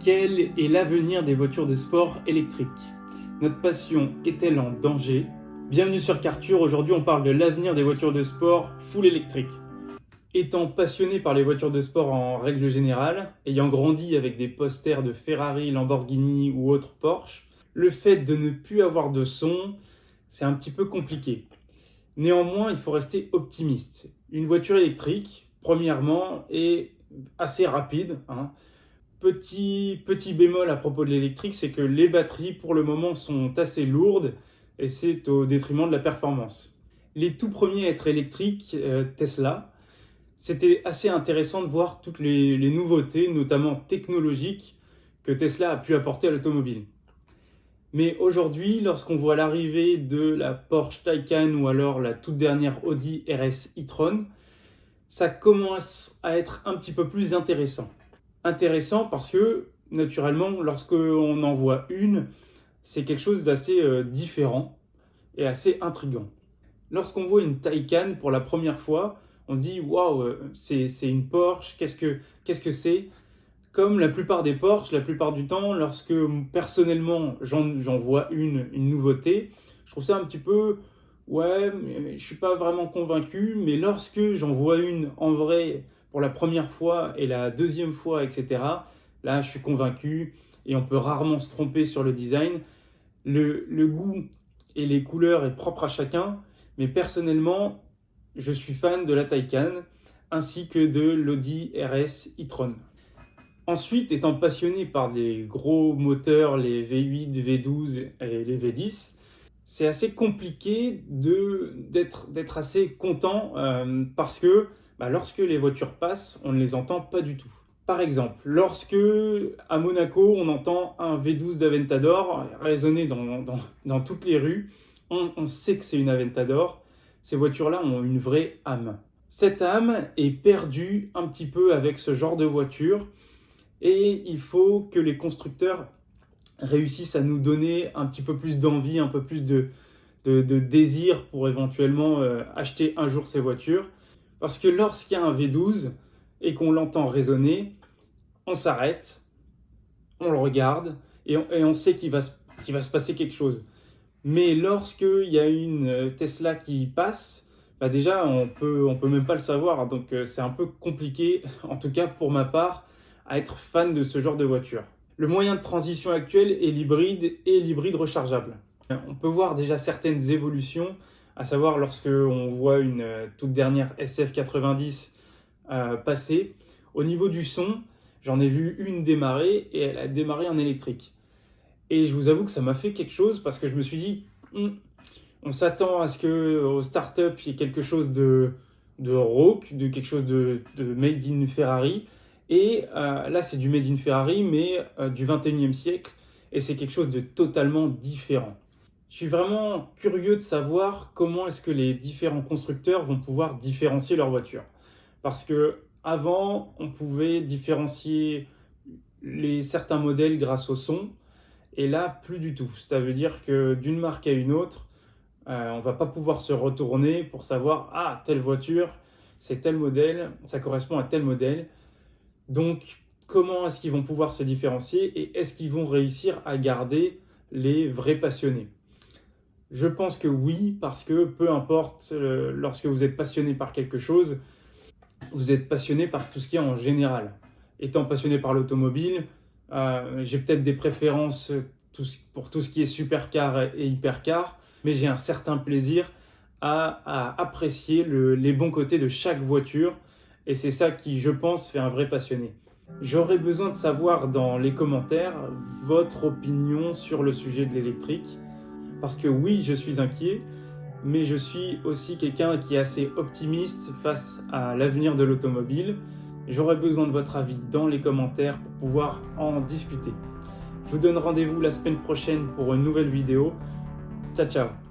Quel est l'avenir des voitures de sport électriques? Notre passion est-elle en danger? Bienvenue sur Karture, aujourd'hui on parle de l'avenir des voitures de sport full électriques. Étant passionné par les voitures de sport en règle générale, ayant grandi avec des posters de Ferrari, Lamborghini ou autres Porsche, le fait de ne plus avoir de son, c'est un petit peu compliqué. Néanmoins, il faut rester optimiste. Une voiture électrique, premièrement, est assez rapide. Petit bémol à propos de l'électrique, c'est que les batteries pour le moment sont assez lourdes et c'est au détriment de la performance. Les tout premiers à être électriques, Tesla, c'était assez intéressant de voir toutes les nouveautés, notamment technologiques, que Tesla a pu apporter à l'automobile. Mais aujourd'hui, lorsqu'on voit l'arrivée de la Porsche Taycan ou alors la toute dernière Audi RS e-tron, ça commence à être un petit peu plus intéressant. Intéressant parce que, naturellement, lorsqu'on en voit une, c'est quelque chose d'assez différent et assez intriguant. Lorsqu'on voit une Taycan pour la première fois, on dit « Waouh, c'est une Porsche, qu'est-ce que c'est ?» Comme la plupart des Porsche, la plupart du temps, lorsque personnellement j'en vois une nouveauté, je trouve ça un petit peu ouais, mais je suis pas vraiment convaincu, mais lorsque j'en vois une en vrai pour la première fois et la deuxième fois, etc., là je suis convaincu et on peut rarement se tromper sur le design. Le goût et les couleurs est propre à chacun, mais personnellement, je suis fan de la Taycan ainsi que de l'Audi RS e-tron. Ensuite, étant passionné par des gros moteurs, les V8, V12 et les V10, c'est assez compliqué d'être assez content parce que lorsque les voitures passent, on ne les entend pas du tout. Par exemple, lorsque à Monaco, on entend un V12 d'Aventador résonner dans toutes les rues, on sait que c'est une Aventador. Ces voitures-là ont une vraie âme. Cette âme est perdue un petit peu avec ce genre de voiture. Et il faut que les constructeurs réussissent à nous donner un petit peu plus d'envie, un peu plus de désir pour éventuellement acheter un jour ces voitures. Parce que lorsqu'il y a un V12 et qu'on l'entend résonner, on s'arrête, on le regarde et on sait qu'il va se passer quelque chose. Mais lorsqu'il y a une Tesla qui passe, déjà on peut même pas le savoir. Donc c'est un peu compliqué, en tout cas pour ma part, à être fan de ce genre de voiture. Le moyen de transition actuel est l'hybride et l'hybride rechargeable. On peut voir déjà certaines évolutions, à savoir lorsque on voit une toute dernière SF90 passer. Au niveau du son, j'en ai vu une démarrer et elle a démarré en électrique. Et je vous avoue que ça m'a fait quelque chose parce que je me suis dit, on s'attend à ce qu'au start-up il y ait quelque chose de rauque, de quelque chose de made in Ferrari. Et là, c'est du Made in Ferrari, mais du 21e siècle. Et c'est quelque chose de totalement différent. Je suis vraiment curieux de savoir comment est-ce que les différents constructeurs vont pouvoir différencier leur voiture. Parce que avant, on pouvait différencier certains modèles grâce au son. Et là, plus du tout. Ça veut dire que d'une marque à une autre, on ne va pas pouvoir se retourner pour savoir « Ah, telle voiture, c'est tel modèle, ça correspond à tel modèle ». Donc, comment est-ce qu'ils vont pouvoir se différencier et est-ce qu'ils vont réussir à garder les vrais passionnés? Je pense que oui, parce que peu importe, lorsque vous êtes passionné par quelque chose, vous êtes passionné par tout ce qu'il y a en général. Étant passionné par l'automobile, j'ai peut-être des préférences pour tout ce qui est supercar et hypercar, mais j'ai un certain plaisir à apprécier les bons côtés de chaque voiture. Et c'est ça qui, je pense, fait un vrai passionné. J'aurais besoin de savoir dans les commentaires votre opinion sur le sujet de l'électrique. Parce que oui, je suis inquiet, mais je suis aussi quelqu'un qui est assez optimiste face à l'avenir de l'automobile. J'aurais besoin de votre avis dans les commentaires pour pouvoir en discuter. Je vous donne rendez-vous la semaine prochaine pour une nouvelle vidéo. Ciao, ciao!